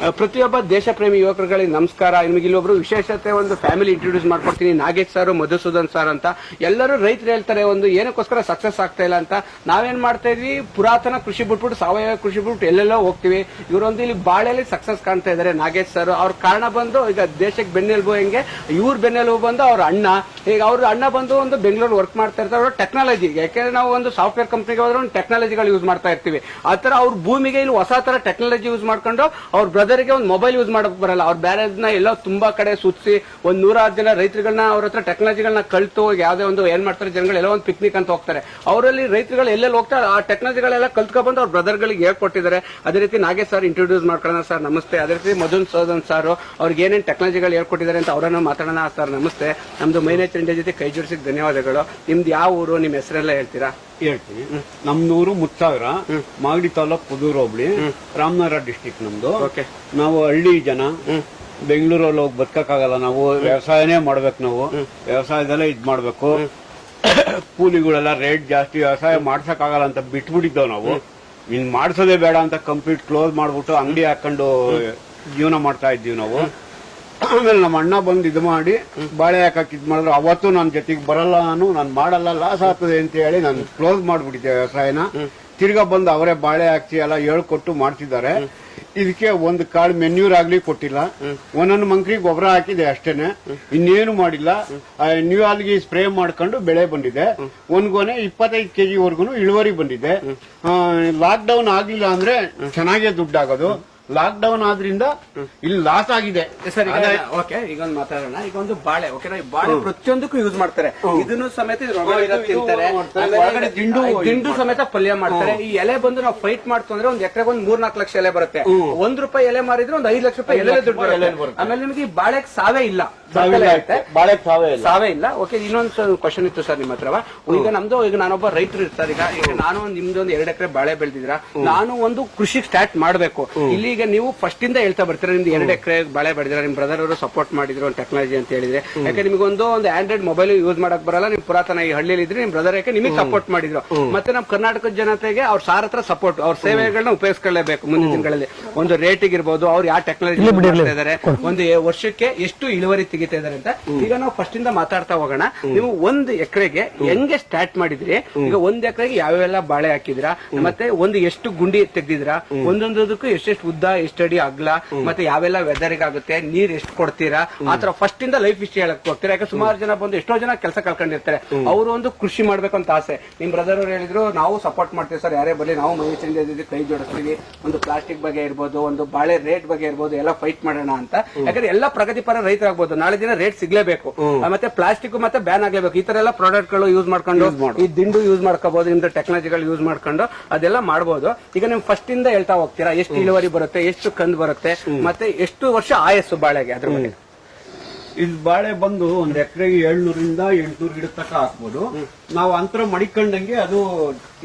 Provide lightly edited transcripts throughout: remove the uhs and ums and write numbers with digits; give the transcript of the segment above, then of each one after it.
ಪ್ರತಿಯೊಬ್ಬ ದೇಶ ಪ್ರೇಮಿ ಯುವಕರುಗಳಿಗೆ ನಮಸ್ಕಾರ. ನಿಮಗೆ ಇಲ್ಲೊಬ್ರು ವಿಶೇಷತೆ ಒಂದು ಫ್ಯಾಮಿಲಿ ಇಂಟ್ರೊಡ್ಯೂಸ್ ಮಾಡ್ಕೊಡ್ತೀನಿ. ನಾಗೇಶ್ ಸರ್, ಮಧುಸೂದನ್ ಸರ್ ಅಂತ. ಎಲ್ಲರೂ ರೈತರು ಹೇಳ್ತಾರೆ ಒಂದು ಏನಕ್ಕೋಸ್ಕರ ಸಕ್ಸಸ್ ಆಗ್ತಾ ಇಲ್ಲ ಅಂತ. ನಾವೇನ್ ಮಾಡ್ತಾ ಇದ್ವಿ, ಪುರಾತನ ಕೃಷಿ ಬಿಟ್ಬಿಟ್ಟು ಸಾವಯವ ಕೃಷಿ ಬಿಟ್ಟು ಎಲ್ಲೆಲ್ಲೋ ಹೋಗ್ತೀವಿ. ಇವರೊಂದು ಇಲ್ಲಿ ಬಾಳೆಯಲ್ಲಿ ಸಕ್ಸಸ್ ಕಾಣ್ತಾ ಇದ್ದಾರೆ ನಾಗೇಶ್ ಸರ್. ಅವ್ರ ಕಾರಣ ಬಂದು ಈಗ ದೇಶಕ್ಕೆ ಬೆನ್ನೆಲುಬು ಹೆಂಗೆ ಇವ್ರ ಬೆನ್ನೆಲುಬು ಬಂದು ಅವ್ರ ಅಣ್ಣ. ಈಗ ಅವ್ರ ಅಣ್ಣ ಬಂದು ಒಂದು ಬೆಂಗಳೂರು ವರ್ಕ್ ಮಾಡ್ತಾ ಇರ್ತಾರೆ. ಅವರು ಟೆಕ್ನಾಲಜಿ, ಯಾಕೆಂದ್ರೆ ನಾವು ಒಂದು ಸಾಫ್ಟ್ವೇರ್ ಕಂಪ್ನಿಗೆ ಹೋದ್ರೆ ಒಂದು ಟೆಕ್ನಾಲಜಿಗಳು ಯೂಸ್ ಮಾಡ್ತಾ ಇರ್ತೀವಿ. ಆ ತರ ಅವ್ರ ಭೂಮಿಗೆ ಇಲ್ಲಿ ಹೊಸ ತರ ಟೆಕ್ನಾಲಜಿ ಯೂಸ್ ಮಾಡ್ಕೊಂಡು ಅವ್ರ ಬ್ರದರ್ಗೆ ಒಂದು ಮೊಬೈಲ್ ಯೂಸ್ ಮಾಡಕ್ ಬರಲ್ಲ. ಅವ್ರ ಬ್ಯಾರೇಜ್ನ ಎಲ್ಲೋ ತುಂಬಾ ಕಡೆ ಸುತ್ತಿಸಿ ಒಂದ್ 106 ಜನ ರೈತರುಗಳನ್ನ ಅವ್ರ ಹತ್ರ ಟೆಕ್ನಾಲಜಿಗಳನ್ನ ಕಲ್ತು ಯಾವ್ದೇ ಒಂದು ಏನ್ ಮಾಡ್ತಾರೆ ಜನಗಳು ಎಲ್ಲ ಒಂದು ಪಿಕ್ನಿಕ್ ಅಂತ ಹೋಗ್ತಾರೆ. ಅವರಲ್ಲಿ ರೈತರುಗಳು ಎಲ್ಲೆಲ್ಲಿ ಹೋಗ್ತಾರೆ ಆ ಟೆಕ್ನಾಲಜಿಗಳೆಲ್ಲ ಕಲ್ತ್ಕೊಂಡ್ಬಂದು ಅವ್ರ ಬ್ರದರ್ಗಳಿಗೆ ಹೇಳ್ಕೊಟ್ಟಿದ್ದಾರೆ. ಅದೇ ರೀತಿ ನಾಗೇಶ್ ಸರ್ ಇಂಟ್ರೊಡ್ಯೂಸ್ ಮಾಡ್ಕೊಳ್ಳೋಣ ಸರ್, ನಮಸ್ತೆ. ಅದೇ ರೀತಿ ಮಧುಸೂದನ್ ಸರ್ ಅವ್ರಿಗೆ ಏನೇನು ಟೆಕ್ನಾಲಜಿಗಳು ಹೇಳ್ಕೊಟ್ಟಿದ್ದಾರೆ ಅಂತ ಅವರನ್ನು ಮಾತಾಡೋಣ ಸರ್, ನಮಸ್ತೆ. ನಮ್ದು ಮೈ ನೇಚರ್ ಇಂಡಿಯಾ ಜೊತೆ ಕೈ ಜೋಡಿಸಿದ ಧನ್ಯವಾದಗಳು. ನಿಮ್ದು ಯಾವ ಊರು, ನಿಮ್ಮ ಹೆಸರೆಲ್ಲ ಹೇಳ್ತೀರಾ? ಹೇಳ್ತೀನಿ. ನಮ್ನೂರು ಮುತ್ಸಾಗರ, ಮಾಗಡಿ ತಾಲೂಕ್, ಪುದೂರು ಹೋಬಳಿ, ರಾಮನಗರ ಡಿಸ್ಟಿಕ್ ನಮ್ದು. ನಾವು ಹಳ್ಳಿ ಜನ, ಬೆಂಗಳೂರಲ್ಲಿ ಹೋಗಿ ಬದುಕಕ್ಕಾಗಲ್ಲ. ನಾವು ವ್ಯವಸಾಯನೇ ಮಾಡ್ಬೇಕು. ನಾವು ವ್ಯವಸಾಯದಲ್ಲೇ ಇದ್ ಮಾಡ್ಬೇಕು. ಕೂಲಿಗಳೆಲ್ಲ ರೇಟ್ ಜಾಸ್ತಿ, ವ್ಯವಸಾಯ ಮಾಡ್ಸಕ್ಕಾಗಲ್ಲ ಅಂತ ಬಿಟ್ಬಿಟ್ಟಿದ್ದವ್ ನಾವು. ಇನ್ ಮಾಡ್ಸೋದೇ ಬೇಡ ಅಂತ ಕಂಪ್ಲೀಟ್ ಕ್ಲೋಸ್ ಮಾಡ್ಬಿಟ್ಟು ಅಂಗಡಿ ಹಾಕೊಂಡು ಜೀವನ ಮಾಡ್ತಾ ಇದ್ದೀವಿ ನಾವು. ಆಮೇಲೆ ನಮ್ಮ ಅಣ್ಣ ಬಂದು ಇದು ಮಾಡಿ ಬಾಳೆ ಹಾಕಕ್ ಇದ್ ಮಾಡಿದ್ರು. ಅವತ್ತು ನನ್ನ ಜೊತೆಗೆ ಬರಲ್ಲ, ನಾನು ಮಾಡಲ್ಲ, ಲಾಸ್ ಆಗ್ತದೆ ಅಂತ ಹೇಳಿ ನಾನು ಕ್ಲೋಸ್ ಮಾಡ್ಬಿಟ್ಟಿದ್ದೆ ವ್ಯವಸಾಯನ. ತಿರ್ಗಾ ಬಂದು ಅವರೇ ಬಾಳೆ ಹಾಕಿ ಎಲ್ಲ ಹೇಳ್ಕೊಟ್ಟು ಮಾಡ್ತಿದ್ದಾರೆ. ಇದಕ್ಕೆ ಒಂದು ಕಾಳು ಮೆನ್ಯೂರ್ ಆಗ್ಲಿ ಕೊಟ್ಟಿಲ್ಲ. ಒಂದೊಂದು ಮಂಕ್ರಿ ಗೊಬ್ಬರ ಹಾಕಿದೆ ಅಷ್ಟೇನೆ, ಇನ್ನೇನು ಮಾಡಿಲ್ಲ. ನ್ಯೂ ಆಲ್ಗಿ ಸ್ಪ್ರೇ ಮಾಡ್ಕೊಂಡು ಬೆಳೆ ಬಂದಿದೆ. ಒಂದ್ ಗೊನೆ 25 kg ವರ್ಗುನು ಇಳುವರಿ ಬಂದಿದೆ. ಲಾಕ್ ಡೌನ್ ಆಗ್ಲಿಲ್ಲ ಅಂದ್ರೆ ಚೆನ್ನಾಗೇ ದುಡ್ಡಾಗೋದು. ಲಾಕ್ ಡೌನ್ ಆದ್ರಿಂದ ಇಲ್ಲಿ ಲಾಸ್ ಆಗಿದೆ ಸರ್. ಓಕೆ, ಈಗ ಒಂದು ಮಾತಾಡೋಣ. ಈಗ ಒಂದು ಬಾಳೆ, ಓಕೆನಾ, ಬಾಳೆ ಪ್ರತಿಯೊಂದಕ್ಕೂ ಯೂಸ್ ಮಾಡ್ತಾರೆ. ಇದನ್ನು ಸಮೇತ ತಿಂತಾರೆ, ದಿಂಡು ಸಮೇತ ಪಲ್ಯ ಮಾಡ್ತಾರೆ. ಈ ಎಲೆ ಬಂದು ನಾವು ಫೈಟ್ ಮಾಡ್ತು ಅಂದ್ರೆ ಒಂದ್ ಎಕರೆಗೆ ಒಂದು 3-4 ಲಕ್ಷ ಎಲೆ ಬರುತ್ತೆ. ₹1 ಎಲೆ ಮಾರಿದ್ರೆ ಒಂದು 5 ಲಕ್ಷ ರೂಪಾಯಿ ಎಲೆ ದುಡ್ಡು ಬರುತ್ತೆ. ಆಮೇಲೆ ನಿಮಗೆ ಈ ಬಾಳೆಗೆ ಸಾವೇ ಇಲ್ಲ, ಬಾಳೆ ಸಾವೇ ಇಲ್ಲ. ಓಕೆ, ಇನ್ನೊಂದು ಕ್ವಶನ್ ಇತ್ತು ಸರ್ ನಿಮ್ಮ ಹತ್ರ. ಈಗ ನಮ್ದು, ಈಗ ನಾನೊಬ್ಬ ರೈತರು ಇರ್ತಾರೆ. ಈಗ ನಾನು ನಿಮ್ದು ಒಂದು 2 ಎಕರೆ ಬಾಳೆ ಬೆಳೆದಿದ್ರ, ನಾನು ಒಂದು ಕೃಷಿ ಸ್ಟಾರ್ಟ್ ಮಾಡ್ಬೇಕು. ಇಲ್ಲಿ ಈಗ ನೀವು ಫಸ್ಟ್ ಇಂದ ಹೇಳ್ತಾ ಬರ್ತೀರಾ, ನಿಮ್ದು 2 ಎಕರೆ ಬಾಳೆ ಬೆಳೆದಿರ, ನಿಮ್ ಬ್ರದರ್ ಅವರು ಸಪೋರ್ಟ್ ಮಾಡಿದ್ರು ಒಂದು ಟೆಕ್ನಾಲಜಿ ಅಂತ ಹೇಳಿದ್ರೆ. ಯಾಕೆ ನಿಮ್ಗೊಂದು ಆಂಡ್ರಾಯ್ಡ್ ಮೊಬೈಲ್ ಯೂಸ್ ಮಾಡಕ್ ಬರಲ್ಲ, ನಿಮ್ ಪುರಾತನ ಈ ಹಳ್ಳಿಯಲ್ಲಿ ಇದ್ರೆ ನಿಮ್ ಬ್ರದರ್ ಯಾಕೆ ನಿಮಗೆ ಸಪೋರ್ಟ್ ಮಾಡಿದ್ರು. ಮತ್ತೆ ನಮ್ಮ ಕರ್ನಾಟಕದ ಜನತೆಗೆ ಅವ್ರ ಸಾರ್ ಹತ್ರ ಸಪೋರ್ಟ್, ಅವ್ರ ಸೇವೆಗಳನ್ನ ಉಪಯೋಗಿಸ್ಕೊಳ್ಳೇಬೇಕು ಮುಂದಿನ ದಿನಗಳಲ್ಲಿ. ಒಂದು ರೇಟಿಗೆ ಇರ್ಬೋದು, ಅವ್ರು ಯಾವ ಟೆಕ್ನಾಲಜಿ ಮಾಡ್ತಾ ಇದಾರೆ, ಒಂದು ವರ್ಷಕ್ಕೆ ಎಷ್ಟು ಇಳುವರಿ ತೆಗಿತಾ ಇದಾರೆ ಅಂತ. ಈಗ ನಾವು ಫಸ್ಟ್ ಇಂದ ಮಾತಾಡ್ತಾ ಹೋಗೋಣ. ನೀವು 1 ಎಕರೆಗೆ ಹೆಂಗೆ ಸ್ಟಾರ್ಟ್ ಮಾಡಿದ್ರಿ? ಈಗ 1 ಎಕರೆಗೆ ಯಾವೆಲ್ಲ ಬಾಳೆ ಹಾಕಿದ್ರಾ, ಮತ್ತೆ ಎಷ್ಟು ಗುಂಡಿ ತೆಗ್ದಿದ್ರಾ, ಒಂದೊಂದಕ್ಕೂ ಎಷ್ಟೆಷ್ಟು ಉದ್ದ, ಎಷ್ಟಡಿ ಅಗ್ಲ, ಮತ್ತೆ ಯಾವೆಲ್ಲ ವೆದರ್ಗೆ ಆಗುತ್ತೆ, ನೀರ್ ಎಷ್ಟು ಕೊಡ್ತೀರಾ, ಆತರ ಫಸ್ಟ್ ಇಂದ ಲೈಫ್ ಹಿಸ್ಟ್ರಿ ಹೇಳಕ್ ಹೋಗ್ತೀರಾ. ಯಾಕೆ ಸುಮಾರು ಜನ ಬಂದು ಎಷ್ಟೋ ಜನ ಕೆಲಸ ಕಳ್ಕೊಂಡಿರ್ತಾರೆ. ಅವರು ಒಂದು ಕೃಷಿ ಮಾಡ್ಬೇಕು ಅಂತ ಆಸೆ. ನಿಮ್ ಬ್ರದರ್ ಅವರು ಹೇಳಿದ್ರು, ನಾವು ಸಪೋರ್ಟ್ ಮಾಡ್ತೀವಿ ಸರ್, ಯಾರೇ ಬರಲಿ ನಾವು ಮೈಸೂರಿಂದ ಕೈ ಜೋಡಿಸ್ತೀವಿ. ಒಂದು ಪ್ಲಾಸ್ಟಿಕ್ ಬಗ್ಗೆ ಇರ್ಬೋದು, ಒಂದು ಬಾಳೆ ರೇಟ್ ಬಗ್ಗೆ ಇರ್ಬೋದು, ಎಲ್ಲ ಫೈಟ್ ಮಾಡೋಣ ಅಂತ. ಯಾಕಂದ್ರೆ ಎಲ್ಲ ಪ್ರಗತಿಪರ ರೈತರಾಗಬಹುದು. ನಾಳೆ ದಿನ ರೇಟ್ ಸಿಗ್ಲೇಬೇಕು, ಮತ್ತೆ ಪ್ಲಾಸ್ಟಿಕ್ ಮತ್ತೆ ಬ್ಯಾನ್ ಆಗ್ಲೇಬೇಕು. ಈ ತರ ಎಲ್ಲ ಪ್ರಾಡಕ್ಟ್ ಗಳು ಯೂಸ್ ಮಾಡ್ಕೊಂಡು, ಈ ದಿಂಡು ಯೂಸ್ ಮಾಡ್ಕೋಬಹುದು, ನಿಮ್ದು ಟೆಕ್ನಾಲಜಿಗಳು ಯೂಸ್ ಮಾಡ್ಕೊಂಡು ಅದೆಲ್ಲ ಮಾಡಬಹುದು. ಈಗ ನಿಮ್ ಫಸ್ಟ್ ಇಂದ ಹೇಳ್ತಾ ಹೋಗ್ತೀರಾ, ಎಷ್ಟು ಇಳುವರಿ ಬರುತ್ತೆ, ಎಷ್ಟು ಕಂದು ಬರುತ್ತೆ, ಮತ್ತೆ ಎಷ್ಟು ವರ್ಷ ಆಯಸ್ಸು ಬಾಳೆಗೆ, ಅದ್ರ ಬಗ್ಗೆ. ಇದು ಬಾಳೆ ಬಂದು ಒಂದ್ ಎಕರೆಗೆ 700ರಿಂದ 800 ಗಿಡ ತನಕ ಹಾಕ್ಬೋದು. ನಾವು ಅಂತರ ಮಡಿಕೊಂಡಂಗೆ ಅದು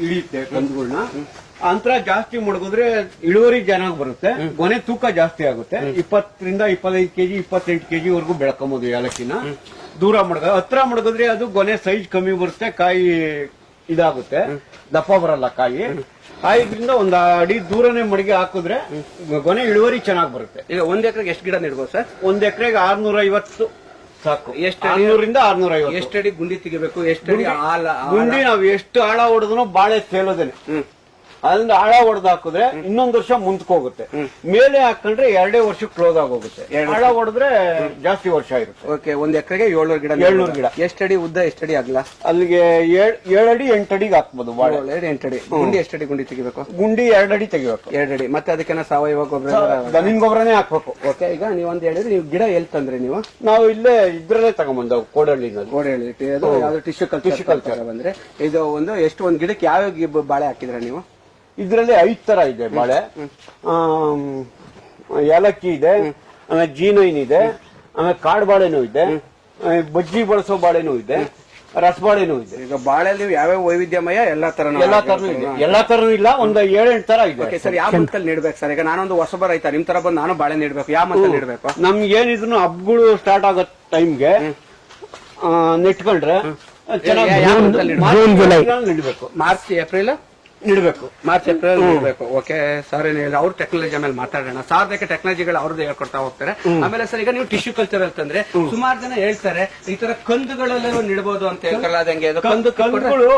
ಇಳಿಯುತ್ತೆ ಕಂದುಗಳನ್ನ. ಅಂತರ ಜಾಸ್ತಿ ಮಡಗಿದ್ರೆ ಇಳುವರಿ ಚೆನ್ನಾಗಿ ಬರುತ್ತೆ, ಗೊನೆ ತೂಕ ಜಾಸ್ತಿ ಆಗುತ್ತೆ. 20ರಿಂದ 25 kg, 28 kg ವರೆಗೂ ಬೆಳ್ಕೊಂಬೋದು. ಏಲಕ್ಕಿನ ದೂರ ಹತ್ರ ಮಡಗಿದ್ರೆ ಅದು ಗೊನೆ ಸೈಜ್ ಕಮ್ಮಿ ಬರುತ್ತೆ, ಕಾಯಿ ಇದಾಗುತ್ತೆ, ದಪ್ಪ ಬರಲ್ಲ ಕಾಯಿ. ಇದರಿಂದ 1 ಅಡಿ ದೂರನೇ ಮಡಿಗೆ ಹಾಕಿದ್ರೆ ಗೊನೆ ಇಳುವರಿ ಚೆನ್ನಾಗಿ ಬರುತ್ತೆ. ಈಗ 1 ಎಕರೆಗೆ ಎಷ್ಟು ಗಿಡ ನೆಡ್ಬೋದು ಸರ್? 1 ಎಕರೆಗೆ 650 ಸಾಕು. 600ರಿಂದ 650. ಎಷ್ಟಡಿ ಗುಂಡಿ ತೆಗಿಬೇಕು, ಎಷ್ಟಡಿ ಗುಂಡಿ ನಾವು ಎಷ್ಟು ಆಳ ಹೊಡೆದ್ರು ಬಾಳೆ ತೇಲೋದೇನೆ. ಅದರಿಂದ ಆಳ ಹೊಡೆದು ಹಾಕಿದ್ರೆ 1 ವರ್ಷ ಮುಂದಕ್ಕೋಗುತ್ತೆ. ಮೇಲೆ ಹಾಕೊಂಡ್ರೆ 2 ವರ್ಷಕ್ಕೆ ಕ್ಲೋಸ್ ಆಗೋಗುತ್ತೆ. ಆಳ ಹೊಡೆದ್ರೆ ಜಾಸ್ತಿ ವರ್ಷ ಇರುತ್ತೆ. ಓಕೆ, 1 ಎಕರೆಗೆ 700 ಗಿಡ. 700 ಗಿಡ. ಎಷ್ಟಡಿ ಉದ್ದ, ಎಷ್ಟಡಿ ಅಗಲ? ಅಲ್ಲಿಗೆ 7 ಅಡಿ 8 ಅಡಿಗೆ ಹಾಕ್ಬೋದು ಬಾಳೆ. 8 ಅಡಿ. ಗುಂಡಿ ಎಷ್ಟಡಿ ಗುಂಡಿ ತೆಗಿಬೇಕು? ಗುಂಡಿ 2 ಅಡಿ ತೆಗಿಬೇಕು. 2 ಅಡಿ. ಮತ್ತೆ ಅದಕ್ಕೆ ಸಾವಯವ ಗೊಬ್ಬರ, ದನಿನ್ ಗೊಬ್ಬರನೇ ಹಾಕ್ಬೇಕು. ಓಕೆ, ಈಗ ನೀವೊಂದು ಹೇಳಿದ್ರೆ, ನೀವು ಗಿಡ ಎಲ್ಲಿ ತಂದ್ರೆ? ನಾವು ಇಲ್ಲೇ ಇದ್ರಲ್ಲೇ ತಗೊಂಡ್ಬಂದವು, ಕೋಡಹಳ್ಳಿನಲ್ಲಿ. ಕೋಡಹಳ್ಳಿ ಟಿಶ್ಯೂ ಕಲ್ಚರ್ ಬಂದ್ರೆ ಇದು ಒಂದು ಗಿಡಕ್ಕೆ ಯಾವ ಬಾಳೆ ಹಾಕಿದ್ರೆ ನೀವು? ಇದ್ರಲ್ಲಿ 5 ತರ ಇದೆ ಬಾಳೆ. ಏಲಕ್ಕಿ ಇದೆ, ಆಮೇಲೆ G9 ಇದೆ, ಆಮೇಲೆ ಕಾಡು ಬಾಳೆನೂ ಇದೆ, ಬಜ್ಜಿ ಬಳಸೋ ಬಾಳೆನೂ ಇದೆ, ರಸಬಾಳೆನೂ ಇದೆ. ಈಗ ಬಾಳೆ ನೀವು ಯಾವ್ಯಾವ ವೈವಿಧ್ಯಮಯ ಎಲ್ಲಾ ತರನೂ ಇದೆ. ಎಲ್ಲಾ ತರನೂ ಇಲ್ಲ, ಒಂದು 7-8 ತರ ಇದೆ. ಸರ್, ಯಾವ ಮಂತಲ್ಲಿ ನೀಡ್ಬೇಕು ಸರ್? ಈಗ ನಾನೊಂದು ಹೊಸಬ ರೈತ, ನಿಮ್ ತರ ಬಂದು ನಾನು ಬಾಳೆ ನೀಡ್ಬೇಕು, ಯಾವ ಮಂತಲ್ಲಿ ನೀಡ್ಬೇಕು? ನಮ್ಗೆ ಏನಿದ್ರು ಹಬ್ಬಗಳು ಸ್ಟಾರ್ಟ್ ಆಗೋ ಟೈಮ್ಗೆ ನೆಟ್ಕೊಂಡ್ರೆ ಚೆನ್ನಾಗಿ ನೀಡಬೇಕು. ಮಾರ್ಚ್, ಏಪ್ರಿಲ್ ಇಡಬೇಕು. ಮಾರ್ಚ್ ಏಪ್ರಿಲ್ ಇರಬೇಕು. ಓಕೆ ಸರ್, ಏನ್ ಹೇಳಿ ಅವ್ರ ಟೆಕ್ನಾಲಜಿ ಆಮೇಲೆ ಮಾತಾಡೋಣ. ಸಾರ್ವಜನಿಕ ಟೆಕ್ನಾಲಜಿಗಳು ಅವ್ರದ್ದು ಹೇಳ್ಕೊಡ್ತಾ ಹೋಗ್ತಾರೆ. ಆಮೇಲೆ ಸರ್, ಈಗ ನೀವು ಟಿಶ್ಯೂ ಕಲ್ಚರ್ ಅಂತಂದ್ರೆ ಸುಮಾರು ಜನ ಹೇಳ್ತಾರೆ ಈ ತರ ಕಂದುಗಳಲ್ಲೇ ಇಡಬಹುದು ಅಂತ ಹೇಳ್ತಾರಲ್ಲ, ಅದಂಗೆ ಅದು ಕಂದುಗಳು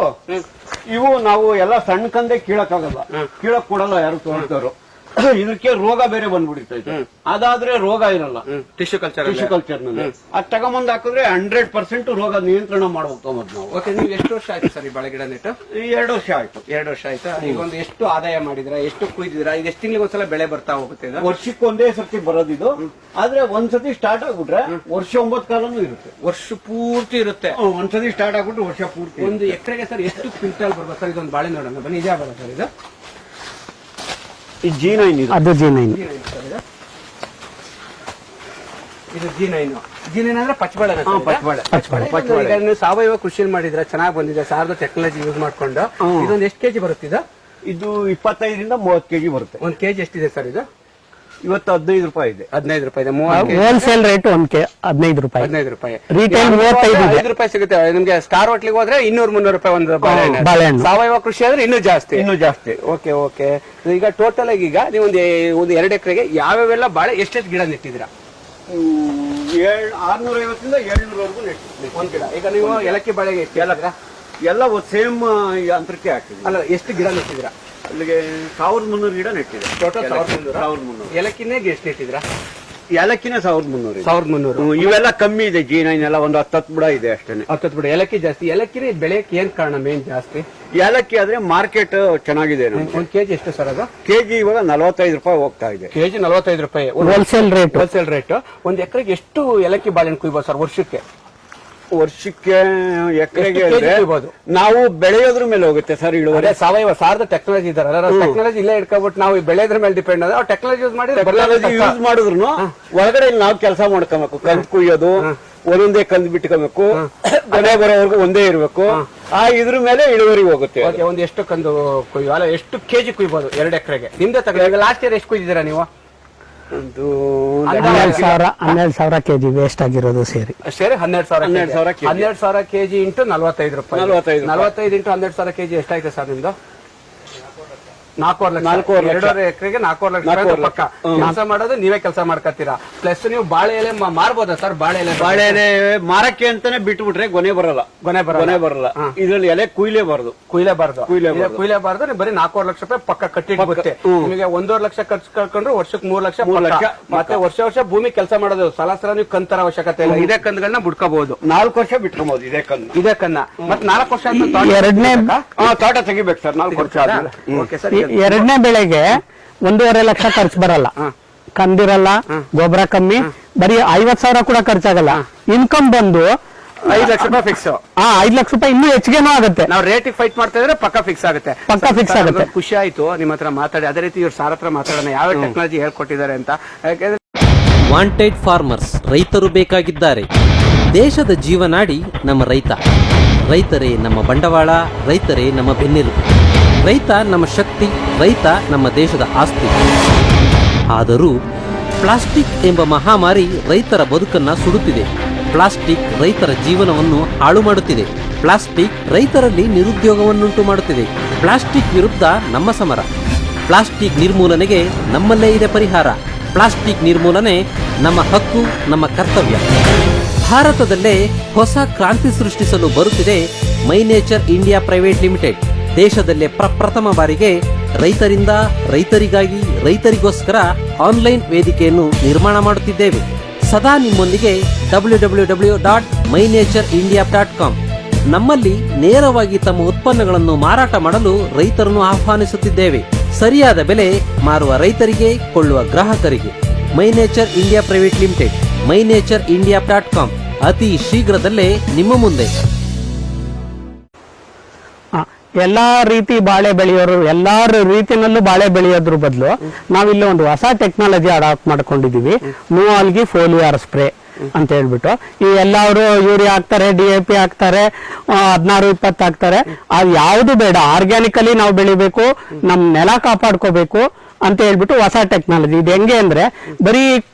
ಇವು ನಾವು ಎಲ್ಲ ಸಣ್ಣ ಕಂದೆ ಕೀಳಕ್ಕಾಗಲ್ಲ, ಕೀಳಕ್ ಕೊಡಲ್ಲ ಯಾರು ತೋರಿಸ್ತಾರೋ. ಇದಕ್ಕೆ ರೋಗ ಬೇರೆ ಬಂದ್ಬಿಡಿತೈತೆ. ಅದಾದ್ರೆ ರೋಗ ಇರಲ್ಲ ಟಿಶ್ಯೂ ಕಲ್ಚರ್ ನಲ್ಲಿ. ಅದ್ ತಗೊಂಬಂದ್ ಹಾಕಿದ್ರೆ 100% ರೋಗ ನಿಯಂತ್ರಣ ಮಾಡ್ಬೇಕು ನಾವು. ಓಕೆ, ನೀವು ಎಷ್ಟು ವರ್ಷ ಆಯ್ತು ಸರ್ ಈ ಬಾಳೆ ಗಿಡ ನೆಟ್ಟು? 2 ವರ್ಷ ಆಯ್ತು. 2 ವರ್ಷ ಆಯ್ತಾ? ಈಗ ಒಂದು ಎಷ್ಟು ಆದಾಯ ಮಾಡಿದ್ರ, ಎಷ್ಟು ಕುಯ್ದಿದ್ರ? ಇದು ಎಷ್ಟು ತಿಂಗಳಿಗೆ ಒಂದ್ಸಲ ಬೆಳೆ ಬರ್ತಾ ಹೋಗುತ್ತೆ? ವರ್ಷಕ್ಕೆ ಒಂದೇ ಸರ್ತಿ ಬರೋದಿದು. ಆದ್ರೆ ಒಂದ್ಸತಿ ಸ್ಟಾರ್ಟ್ ಆಗ್ಬಿಟ್ರೆ ವರ್ಷ 9 ಕಾಲನೂ ಇರುತ್ತೆ. ವರ್ಷ ಪೂರ್ತಿ ಇರುತ್ತೆ. ಒಂದ್ಸತಿ ಸ್ಟಾರ್ಟ್ ಆಗ್ಬಿಟ್ರೆ ವರ್ಷ ಪೂರ್ತಿ. ಒಂದು ಎಕರೆಗೆ ಸರ್ ಎಷ್ಟು ಕ್ವಿಂಟಲ್ ಬರ್ಬೋದು ಸರ್? ಇದೊಂದು ಬಾಳೆ ನೋಡೋಣ ಬನ್ನಿ. ಇದೇ ಬರೋದು ಸರ್ ಇದು? G9 ಅದು G9. ಇದು G9 ಅಂದ್ರೆ ಪಚ್ಚಬಾಳೆ. ಪಚ್ಚಬಾಳೆ. ಈಗ ನೀವು ಸಾವಯವ ಕೃಷಿ ಮಾಡಿದ್ರೆ ಚೆನ್ನಾಗಿ ಬಂದಿದೆ, ಸಾರದ ಟೆಕ್ನಾಲಜಿ ಯೂಸ್ ಮಾಡ್ಕೊಂಡು. ಇದೊಂದು ಎಷ್ಟು ಕೆಜಿ ಬರುತ್ತೆ ಇದು 25 ರಿಂದ 30 ಕೆಜಿ ಬರುತ್ತೆ. 1 ಕೆಜಿ ಎಷ್ಟಿದೆ ಸರ್ ಇದು? ಇವತ್ತು 15 ರೂಪಾಯಿ ಇದೆ. 15 ರೂಪಾಯಿ ಇದೆ. ಹೋಲ್ಸೇಲ್ ರೇಟ್ 15 ರೂಪಾಯಿ. 15 ರೂಪಾಯಿ. ರಿಟೇಲ್ 5 ರೂಪಾಯಿ ಸಿಗುತ್ತೆ. ನಿಮ್ಗೆ ಸ್ಟಾರ್ ಹೋಟ್ಲಿಗೆ ಹೋದ್ರೆ 200-300 ರೂಪಾಯಿ ಒಂದು ಬಾಳೆಹಣ್ಣು. ಸಾವಯವ ಕೃಷಿ ಆದ್ರೆ ಇನ್ನೂ ಜಾಸ್ತಿ. ಓಕೆ. ಈಗ ಟೋಟಲ್ ಆಗಿ ಈಗ ನೀವು ಒಂದು 2 ಎಕರೆಗೆ ಯಾವ್ಯಾವೆಲ್ಲ ಬಾಳೆ ಎಷ್ಟೆಷ್ಟು ಗಿಡ ನೆಟ್ಟಿದ್ದೀರಾ? 650 ರಿಂದ 700 ವರೆಗೂ ನೆಟ್ಟಿದ್ದೀವಿ ಒಂದ್ ಗಿಡ. ಈಗ ನೀವು ಏಲಕ್ಕಿ ಬಾಳೆಗೆ ಎಲ್ಲ ಸೇಮ್ ಯಂತ್ರಕ್ಕೆ ಹಾಕಿದ್ವಿ. ಅಲ್ಲ, ಎಷ್ಟು ಗಿಡ ನೆಟ್ಟಿದ್ದೀರಾ? ಅಲ್ಲಿಗೆ 1300 ಗಿಡ ನೆಟ್ಟಿದೆ ಟೋಟಲ್. 1300. ಏಲಕ್ಕಿನೇ ಎಷ್ಟು ನೆಟ್ಟಿದ್ದೀರಾ? ಏಲಕ್ಕಿನೇ 1300. 1300. ಇವೆಲ್ಲ ಕಮ್ಮಿ ಇದೆ. G9 ಎಲ್ಲ ಒಂದು 10 ಬುಡ ಇದೆ ಅಷ್ಟೇನೆ. 10 ಬಿಡ. ಏಲಕ್ಕಿ ಜಾಸ್ತಿ. ಏಲಕ್ಕಿನೇ ಬೆಳೆಯಕ್ಕೆ ಏನ್ ಕಾರಣ ಮೇನ್ ಜಾಸ್ತಿ? ಏಲಕ್ಕಿ ಆದ್ರೆ ಮಾರ್ಕೆಟ್ ಚೆನ್ನಾಗಿದೆ. 1 ಕೆಜಿ ಎಷ್ಟು ಸರ್ ಅದು? ಕೆಜಿ ಇವಾಗ 45 ರೂಪಾಯಿ ಹೋಗ್ತಾ ಇದೆ. ಕೆಜಿ 45 ರೂಪಾಯಿ ಹೋಲ್ಸೇಲ್ ರೇಟ್. ಒಂದ್ ಎಕರೆಗೆ ಎಷ್ಟು ಏಲಕ್ಕಿ ಬಾಳೆಹಣ್ಣು ಕುಯ್ಬೋದು ಸರ್ ವರ್ಷಕ್ಕೆ? ಎಕರೆಗೆ ಕುಯ್ಬೋದು? ನಾವು ಬೆಳೆಯೋದ್ರ ಮೇಲೆ ಹೋಗುತ್ತೆ ಸರ್ ಇಳುವರಿ. ಸಾವಯವ ಸಾರದ ಟೆಕ್ನಾಲಜಿ ಇದಾರಲ್ಲ, ಟೆಕ್ನಾಲಜಿ ಇಲ್ಲೇ ಇಟ್ಕೊಬಿಟ್ಟು ನಾವು ಬೆಳೆಯೋದ್ರ ಮೇಲೆ ಡಿಪೆಂಡ್ ಆದ್ರೆ ಟೆಕ್ನಾಲಜಿ ಯೂಸ್ ಮಾಡಿ ಯೂಸ್ ಮಾಡಿದ್ರು ಒಳಗಡೆ ನಾವು ಕೆಲಸ ಮಾಡ್ಕೋಬೇಕು. ಕಂದ್ ಕುಯ್ಯೋದು ಒಂದೊಂದೇ ಕಂದ್ ಬಿಟ್ಕೋಬೇಕು. ಕೊನೆ ಬರೋವರೆಗೂ ಒಂದೇ ಇರಬೇಕು. ಇದ್ರ ಮೇಲೆ ಇಳುವರಿ ಹೋಗುತ್ತೆ. ಒಂದು ಎಷ್ಟು ಕಂದು ಕುಯ್ಯೋ ಅಲ್ಲ, ಎಷ್ಟು ಕೆಜಿ ಕುಯ್ಬೋದು 2 ಎಕರೆಗೆ? ನಿಮ್ದೇ ತಗೊಳ್ಳಿ. ಈಗ ಲಾಸ್ಟ್ ಇಯರ್ ಎಷ್ಟು ಕುಯ್ದಿದ್ದೀರಾ ನೀವು? 12,000 ಕೆಜಿ ವೇಸ್ಟ್ ಆಗಿರೋದು ಸೇರಿ 12,000 ಕೆಜಿ ಇಂಟು 45 ರೂಪಾಯಿ. 45 ಇಂಟು 12,000 ಕೆಜಿ ಎಷ್ಟಾಯ್ತು ಸರ್ ನಿಮ್ದು? 4 ಲಕ್ಷ. 2 ಎಕರೆಗೆ 4 ಲಕ್ಷ ಪಕ್ಕ. ಕೆಲಸ ಮಾಡೋದು ನೀವೇ ಕೆಲಸ ಮಾಡ್ಕೊತೀರಾ. ಪ್ಲಸ್ ನೀವು ಬಾಳೆ ಎಲೆ ಮಾರ್ಬೋದಾ ಸರ್? ಬಾಳೆ ಎಲೆ ಮಾರಕ್ಕೆ ಅಂತಾನೆ ಬಿಟ್ಬಿಟ್ರೆ ಗೊನೆ ಬರಲ್ಲ. ಇದ್ರಲ್ಲಿ ಎಲೆ ಕುಯ್ಲೇಬಾರ್ದು. ನೀವು ಬರೀ 4 ಲಕ್ಷ ರೂಪಾಯಿ ಪಕ್ಕ ಕಟ್ಟಿಟ್ಬಿಡುತ್ತೆ. ನಿಮಗೆ 1.5 ಲಕ್ಷ ಖರ್ಚು ಕಳ್ಕೊಂಡ್ರೆ ವರ್ಷಕ್ಕೆ 3 ಲಕ್ಷ. ಮತ್ತೆ ವರ್ಷ ಭೂಮಿ ಕೆಲಸ ಮಾಡೋದು. ಸಲ ನೀವು ಕಂತರ ಅವಶ್ಯಕತೆ ಇಲ್ಲ. ಇದೇ ಕಂದುಗಳನ್ನ ಬಿಡ್ಕೋಬಹುದು. 4 ವರ್ಷ ಬಿಟ್ಕೋಬಹುದು ಇದೇ ಕನ್ನ. ಮತ್ತೆ 4 ವರ್ಷ ತೋಟ ತೆಗಿಬೇಕು ಸರ್. 4 ವರ್ಷ ಓಕೆ ಸರ್. ಎರಡನೇ ಬೆಳೆಗೆ 1.5 ಲಕ್ಷ ಖರ್ಚು ಬರಲ್ಲ, ಕಂದಿರಲ್ಲ, ಗೊಬ್ಬರ ಕಮ್ಮಿ, ಬರೀ 50,000 ಕೂಡ ಖರ್ಚಾಗಲ್ಲ. ಇನ್ಕಮ್ ಬಂದು 5 ಲಕ್ಷ ರೂಪಾಯಿ ಫಿಕ್ಸ್. 5 ಲಕ್ಷ ರೂಪಾಯಿ ಇನ್ನೂ ಹೆಚ್ಚಿಗೆನೂ ಆಗುತ್ತೆ. ನಾವು ರೇಟಿಗೆ ಫೈಟ್ ಮಾಡ್ತಾ ಇದ್ರೆ ಪಕ್ಕ ಫಿಕ್ಸ್ ಆಗುತ್ತೆ. ಖುಷಿ ಆಯ್ತು ನಿಮ್ಮ ಹತ್ರ ಮಾತಾಡಿ. ಅದೇ ರೀತಿ ಇವ್ರ ಸಾರ್ ಹತ್ರ ಮಾತಾಡೋಣ ಯಾವ ಟೆಕ್ನಾಲಜಿ ಹೇಳ್ಕೊಟ್ಟಿದ್ದಾರೆ ಅಂತ. ಯಾಕಂದ್ರೆ ವಾಂಟೆಡ್ ಫಾರ್ಮರ್ಸ್, ರೈತರು ಬೇಕಾಗಿದ್ದಾರೆ. ದೇಶದ ಜೀವನಾಡಿ ನಮ್ಮ ರೈತ. ರೈತರೇ ನಮ್ಮ ಬಂಡವಾಳ, ರೈತರೇ ನಮ್ಮ ಬೆನ್ನೆಲುಬು. ರೈತ ನಮ್ಮ ಶಕ್ತಿ, ರೈತ ನಮ್ಮ ದೇಶದ ಆಸ್ತಿ. ಆದರೂ ಪ್ಲಾಸ್ಟಿಕ್ ಎಂಬ ಮಹಾಮಾರಿ ರೈತರ ಬದುಕನ್ನು ಸುಡುತ್ತಿದೆ. ಪ್ಲಾಸ್ಟಿಕ್ ರೈತರ ಜೀವನವನ್ನು ಹಾಳು ಮಾಡುತ್ತಿದೆ. ಪ್ಲಾಸ್ಟಿಕ್ ರೈತರಲ್ಲಿ ನಿರುದ್ಯೋಗವನ್ನುಂಟು ಮಾಡುತ್ತಿದೆ. ಪ್ಲಾಸ್ಟಿಕ್ ವಿರುದ್ಧ ನಮ್ಮ ಸಮರ. ಪ್ಲಾಸ್ಟಿಕ್ ನಿರ್ಮೂಲನೆಗೆ ನಮ್ಮಲ್ಲೇ ಇದೆ ಪರಿಹಾರ. ಪ್ಲಾಸ್ಟಿಕ್ ನಿರ್ಮೂಲನೆ ನಮ್ಮ ಹಕ್ಕು, ನಮ್ಮ ಕರ್ತವ್ಯ. ಭಾರತದಲ್ಲೇ ಹೊಸ ಕ್ರಾಂತಿ ಸೃಷ್ಟಿಸಲು ಬರುತ್ತಿದೆ ಮೈ ನೇಚರ್ ಇಂಡಿಯಾ ಪ್ರೈವೇಟ್ ಲಿಮಿಟೆಡ್. ದೇಶದಲ್ಲೇ ಪ್ರಪ್ರಥಮ ಬಾರಿಗೆ ರೈತರಿಂದ ರೈತರಿಗಾಗಿ, ರೈತರಿಗೋಸ್ಕರ ಆನ್ಲೈನ್ ವೇದಿಕೆಯನ್ನು ನಿರ್ಮಾಣ ಮಾಡುತ್ತಿದ್ದೇವೆ. ಸದಾ ನಿಮ್ಮೊಂದಿಗೆ www.mynaturindia.com. ನಮ್ಮಲ್ಲಿ ನೇರವಾಗಿ ತಮ್ಮ ಉತ್ಪನ್ನಗಳನ್ನು ಮಾರಾಟ ಮಾಡಲು ರೈತರನ್ನು ಆಹ್ವಾನಿಸುತ್ತಿದ್ದೇವೆ. ಸರಿಯಾದ ಬೆಲೆ ಮಾರುವ ರೈತರಿಗೆ, ಕೊಳ್ಳುವ ಗ್ರಾಹಕರಿಗೆ. ಮೈ nature India private limited, mynaturindia.com. ಅತಿ ಶೀಘ್ರದಲ್ಲೇ ನಿಮ್ಮ ಮುಂದೆ. ಎಲ್ಲಾ ರೀತಿ ಬಾಳೆ ಬೆಳೆಯೋರು ಎಲ್ಲಾ ರೀತಿನಲ್ಲೂ ಬಾಳೆ ಬೆಳೆಯೋದ್ರ ಬದಲು ನಾವಿಲ್ಲಿ ಒಂದು ಹೊಸ technology adapt ಮಾಡ್ಕೊಂಡಿದೀವಿ. No ಆಲ್ಗಿ foliar spray ಅಂತ ಹೇಳ್ಬಿಟ್ಟು ಈ ಎಲ್ಲಾರು ಯೂರಿಯಾ ಹಾಕ್ತಾರೆ, DAP ಹಾಕ್ತಾರೆ, 16-20 ಹಾಕ್ತಾರೆ. ಅದು ಯಾವ್ದು ಬೇಡ, ಆರ್ಗ್ಯಾನಿಕಲಿ ನಾವು ಬೆಳಿಬೇಕು, ನಮ್ ನೆಲ ಕಾಪಾಡ್ಕೋಬೇಕು ಅಂತ ಹೇಳ್ಬಿಟ್ಟು ಹೊಸ ಟೆಕ್ನಾಲಜಿ. ಇದು ಹೆಂಗೆ ಅಂದ್ರೆ ಬರೀ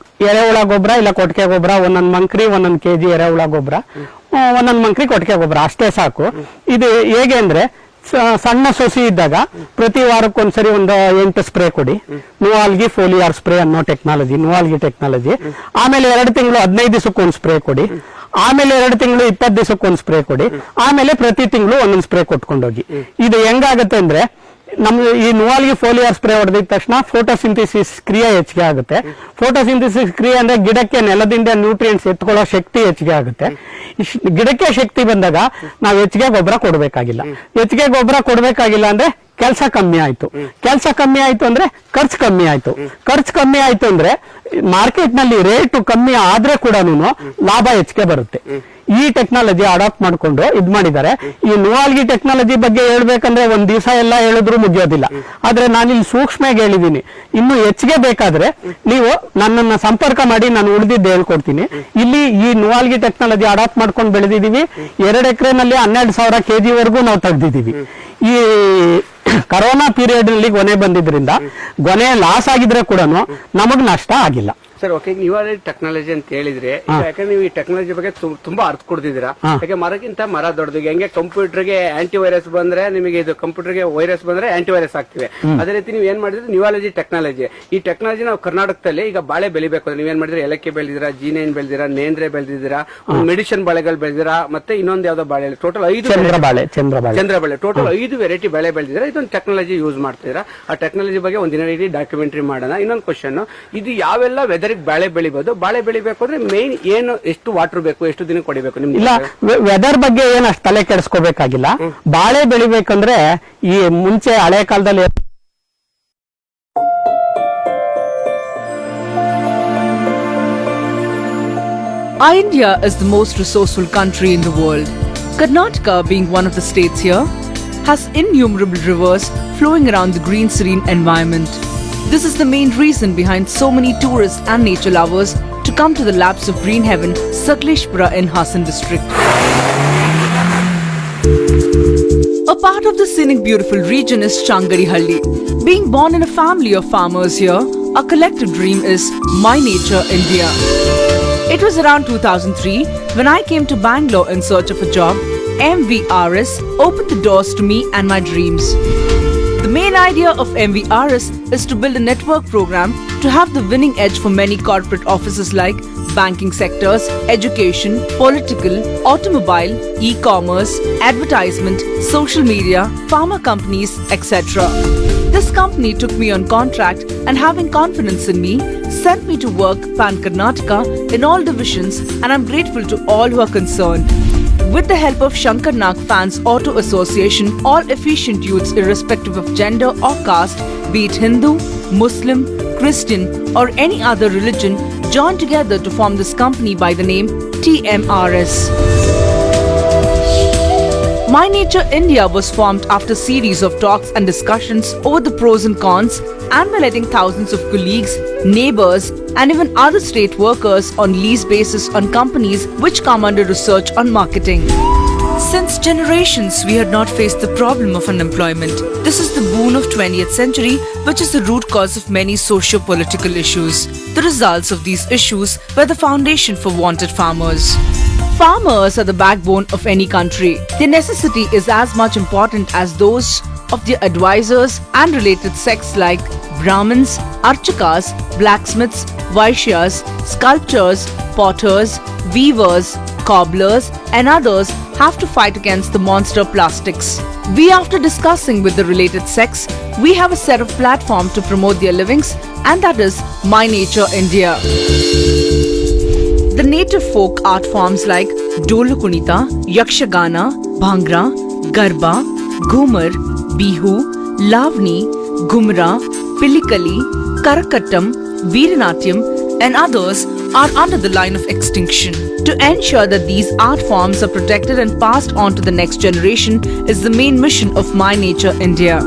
ಎರೆಹುಳ ಗೊಬ್ಬರ ಇಲ್ಲ ಕೊಟ್ಟಿಗೆ ಗೊಬ್ಬರ, ಒಂದೊಂದು ಮಂಕ್ರಿ 1 kg ಎರೆಹುಳ ಗೊಬ್ಬರ, 1 ಮಂಕ್ರಿ ಕೊಟ್ಟಿಗೆ ಗೊಬ್ಬರ ಅಷ್ಟೇ ಸಾಕು. ಇದು ಹೇಗೆ ಅಂದ್ರೆ ಸಣ್ಣ ಸೊಸಿ ಇದ್ದಾಗ ಪ್ರತಿ ವಾರಕ್ಕೊಂದ್ಸರಿ ಒಂದು 8 ಸ್ಪ್ರೇ ಕೊಡಿ. ನುವಾಲ್ಗಿ ಫೋಲಿಯಾರ್ ಸ್ಪ್ರೇ ಅನ್ನೋ ಟೆಕ್ನಾಲಜಿ, ನುವಾಲ್ಗಿ ಟೆಕ್ನಾಲಜಿ. ಆಮೇಲೆ 2 ತಿಂಗಳು 15 ದಿವಸಕ್ಕೊಂದು ಸ್ಪ್ರೇ ಕೊಡಿ. ಆಮೇಲೆ 2 ತಿಂಗಳು 20 ದಿವಸಕ್ಕೊಂದು ಸ್ಪ್ರೇ ಕೊಡಿ. ಆಮೇಲೆ ಪ್ರತಿ ತಿಂಗಳು ಒಂದೊಂದು ಸ್ಪ್ರೇ ಕೊಟ್ಕೊಂಡೋಗಿ. ಇದು ಹೆಂಗಾಗತ್ತೆ ಅಂದ್ರೆ ನಮ್ಗೆ ಈ ನುವಾಲ್ಗಿ ಫೋಲಿಯಾರ್ ಸ್ಪ್ರೇ ಹೊಡೆದಿದ ತಕ್ಷಣ ಫೋಟೋಸಿಂಥಸಿಸ್ ಕ್ರಿಯೆ ಹೆಚ್ಚಿಗೆ ಆಗುತ್ತೆ. ಫೋಟೋಸಿಂಥಸಿಸ್ ಕ್ರಿಯೆ ಅಂದ್ರೆ ಗಿಡಕ್ಕೆ ನೆಲದಿಂದ ನ್ಯೂಟ್ರಿಯೆಂಟ್ಸ್ ಎತ್ಕೊಳ್ಳೋ ಶಕ್ತಿ ಹೆಚ್ಚಿಗೆ ಆಗುತ್ತೆ. ಗಿಡಕ್ಕೆ ಶಕ್ತಿ ಬಂದಾಗ ನಾವು ಹೆಚ್ಚಿಗೆ ಗೊಬ್ಬರ ಕೊಡಬೇಕಾಗಿಲ್ಲ. ಹೆಚ್ಚಿಗೆ ಗೊಬ್ಬರ ಕೊಡಬೇಕಾಗಿಲ್ಲ ಅಂದ್ರೆ ಕೆಲಸ ಕಮ್ಮಿ ಆಯ್ತು. ಕೆಲಸ ಕಮ್ಮಿ ಆಯ್ತು ಅಂದ್ರೆ ಖರ್ಚು ಕಮ್ಮಿ ಆಯ್ತು. ಖರ್ಚು ಕಮ್ಮಿ ಆಯ್ತು ಅಂದ್ರೆ ಮಾರ್ಕೆಟ್ ನಲ್ಲಿ ರೇಟ್ ಕಮ್ಮಿ ಆದ್ರೆ ಕೂಡ ಲಾಭ ಹೆಚ್ಚಿಗೆ ಬರುತ್ತೆ. ಈ ಟೆಕ್ನಾಲಜಿ ಅಡಾಪ್ಟ್ ಮಾಡ್ಕೊಂಡು ಇದ್ ಮಾಡಿದ್ದಾರೆ. ಈ ನುವಾಲ್ಗಿ ಟೆಕ್ನಾಲಜಿ ಬಗ್ಗೆ ಹೇಳ್ಬೇಕಂದ್ರೆ ಒಂದ್ ದಿವಸ ಎಲ್ಲ ಹೇಳಿದ್ರು ಮುಗಿಯೋದಿಲ್ಲ. ಆದ್ರೆ ನಾನಿಲ್ಲಿ ಸೂಕ್ಷ್ಮವಾಗಿ ಹೇಳಿದೀನಿ. ಇನ್ನು ಹೆಚ್ಚಿಗೆ ಬೇಕಾದ್ರೆ ನೀವು ನನ್ನನ್ನ ಸಂಪರ್ಕ ಮಾಡಿ, ನಾನು ಉಳಿದಿದ್ದು ಹೇಳ್ಕೊಡ್ತೀನಿ. ಇಲ್ಲಿ ಈ ನುವಾಲ್ಗಿ ಟೆಕ್ನಾಲಜಿ ಅಡಾಪ್ಟ್ ಮಾಡ್ಕೊಂಡು ಬೆಳೆದಿದೀವಿ. 2 ಎಕರೆನಲ್ಲಿ 12,000 kg ವರೆಗೂ ನಾವು ತೆಗ್ದಿದೀವಿ. ಈ ಕರೋನಾ ಪೀರಿಯಡ್ ನಲ್ಲಿ ಗೊನೆ ಬಂದಿದ್ರಿಂದ ಗೊನೆ ಲಾಸ್ ಆಗಿದ್ರೆ ಕೂಡ ನಮಗ್ ನಷ್ಟ ಆಗಿಲ್ಲ. ಸರ್, ಓಕೆ, ನೀವೇ ಟೆಕ್ನಾಲಜಿ ಅಂತ ಹೇಳಿದ್ರೆ, ಯಾಕಂದ್ರೆ ನೀವು ಈ ಟೆಕ್ನಾಲಜಿ ಬಗ್ಗೆ ತುಂಬಾ ಅರ್ಥ ಕೊಡ್ತಿದ್ದೀರಾ. ಯಾಕೆ ಮರಕ್ಕಿಂತ ಮರ ದೊಡ್ಡದು. ಹೆಂಗೆ ಕಂಪ್ಯೂಟರ್ಗೆ ಆಂಟಿ ವೈರಸ್ ಬಂದ್ರೆ ನಿಮಗೆ ಇದು ಕಂಪ್ಯೂಟರ್ಗೆ ವೈರಸ್ ಬಂದ್ರೆ ಆಂಟಿ ವೈರಸ್ ಆಗ್ತಿವೆ. ಅದೇ ರೀತಿ ನೀವು ಏನ್ ಮಾಡಿದ್ರೆ ನ್ಯೂಯಾಲಜಿ ಟೆಕ್ನಾಲಜಿ. ಈ ಟೆಕ್ನಾಲಜಿ ನಾವು ಕರ್ನಾಟಕದಲ್ಲಿ ಈಗ ಬಾಳೆ ಬೆಳಿಬೇಕು ಅಂದ್ರೆ ನೀವೇನ್ ಮಾಡಿದ್ರೆ ಏಲಕ್ಕಿ ಬೆಳೆದಿರಾ, ಜೀನೇನ್ ಬೆಳೆದಿರಾ, ನೇಂದ್ರೆ ಬೆಳೆದಿದ್ದೀರಾ, ಮೆಡಿಸಿನ್ ಬಾಳೆಗಳು ಬೆಳೆದಿರಾ, ಮತ್ತೆ ಇನ್ನೊಂದು ಯಾವ್ದೋ ಬಾಳೆ, ಟೋಟಲ್ 5 ಚಂದ್ರಬಾಳೆ, ಟೋಟಲ್ 5 ವೆರೈಟಿ ಬೆಳೆ ಬೆಳೆದಿರಾ. ಇದೊಂದು ಟೆಕ್ನಾಲಜಿ ಯೂಸ್ ಮಾಡ್ತಿದ್ದೀರಾ. ಆ ಟೆಕ್ನಾಲಜಿ ಬಗ್ಗೆ ಒಂದಿನ ಇಡೀ ಡಾಕ್ಯುಮೆಂಟರಿ ಮಾಡೋಣ. ಇನ್ನೊಂದು ಕ್ವಶನ್, ಇದು ಯಾವೆಲ್ಲ ವೆದರ್ ಬಾಳೆ ಬೆಳಿಬಹುದು? ಬಾಳೆ ಬೆಳಿಬೇಕು ಅಂದ್ರೆ ಮೇನ್ ಏನು, ಎಷ್ಟು ವಾಟರ್ ಬೇಕು, ಎಷ್ಟು ದಿನ ಕೊಡಿಬೇಕು? ನಿಮ್ಗೆ ಇಲ್ಲ, ವೆದರ್ ಬಗ್ಗೆ ಏನು ಅಷ್ಟು ತಲೆ ಕೆಡಿಸ್ಕೋಬೇಕಾಗಿಲ್ಲ. ಬಾಳೆ ಬೆಳಿಬೇಕಂದ್ರೆ ಈ ಮುಂಚೆ ಹಳೆ ಕಾಲದಲ್ಲಿ India is the most resourceful country in the world. Karnataka, being one of the states here, has innumerable rivers flowing around the green serene environment. This is the main reason behind so many tourists and nature lovers to come to the laps of green heaven, Sakleshpura in Hassan district. A part of the scenic beautiful region is Changarihalli. Being born in a family of farmers here, our collective dream is My Nature India. It was around 2003 when I came to Bangalore in search of a job. MVRS opened the doors to me and my dreams. The main idea of MVRS is to build a network program to have the winning edge for many corporate offices like banking sectors, education, political, automobile, e-commerce, advertisement, social media, pharma companies, etc. This company took me on contract and, having confidence in me, sent me to work pan-Karnataka in all divisions, and I'm grateful to all who are concerned. With the help of Shankar Nag Fans Auto Association, all efficient youths irrespective of gender or caste, be it Hindu, Muslim, Christian or any other religion, join together to form this company by the name TMRS. My Nature India was formed after a series of talks and discussions over the pros and cons, and by letting thousands of colleagues, neighbors and even other state workers on lease basis on companies which come under research on marketing. Since generations, we had not faced the problem of unemployment. This is the boon of 20th century, which is the root cause of many socio-political issues. The results of these issues were the foundation for wanted farmers. Farmers are the backbone of any country. Their necessity is as much important as those of their advisors and related sects like Brahmins, Archakas, blacksmiths, Vaishyas, sculptors, potters, weavers, cobblers and others have to fight against the monster plastics. We, after discussing with the related sects, we have a set of platform to promote their livings, and that is My Nature India. The native folk art forms like Dolu Kunita, Yakshagana, Bhangra, Garba, Ghumar, Bihu, Lavani, Gumra, Pilikali, Karakattam, Veeranatyam and others are under the line of extinction. To ensure that these art forms are protected and passed on to the next generation is the main mission of My Nature India.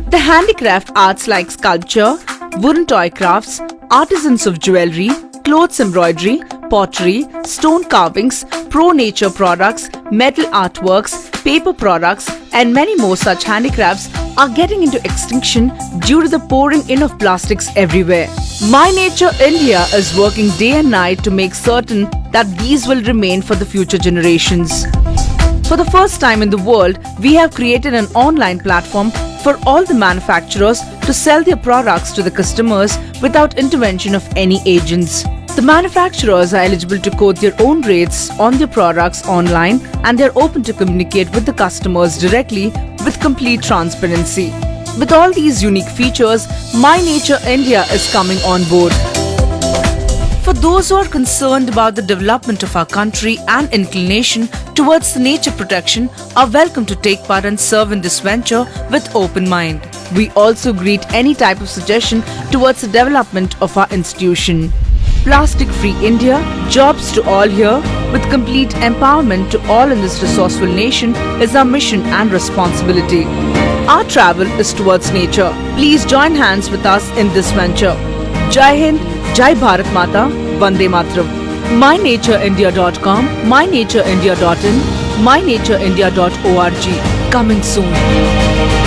The handicraft arts like sculpture, wooden toy crafts, artisans of jewelry, clothes embroidery, pottery, stone carvings, pro-nature products, metal artworks, paper products and many more such handicrafts are getting into extinction due to the pouring in of plastics everywhere. My Nature India is working day and night to make certain that these will remain for the future generations. For the first time in the world, we have created an online platform for all the manufacturers to sell their products to the customers without intervention of any agents. The manufacturers are eligible to quote their own rates on their products online, and they're open to communicate with the customers directly with complete transparency. With all these unique features, My Nature India is coming on board. For those who are concerned about the development of our country and inclination towards the nature protection are welcome to take part and serve in this venture with open mind. We also greet any type of suggestion towards the development of our institution. Plastic-free India, jobs to all here, with complete empowerment to all in this resourceful nation is our mission and responsibility. Our travel is towards nature. Please join hands with us in this venture. Jai Hind, Jai Bharat Mata, Vande Mataram. MyNatureIndia.com, MyNatureIndia.in, MyNatureIndia.org. Coming soon.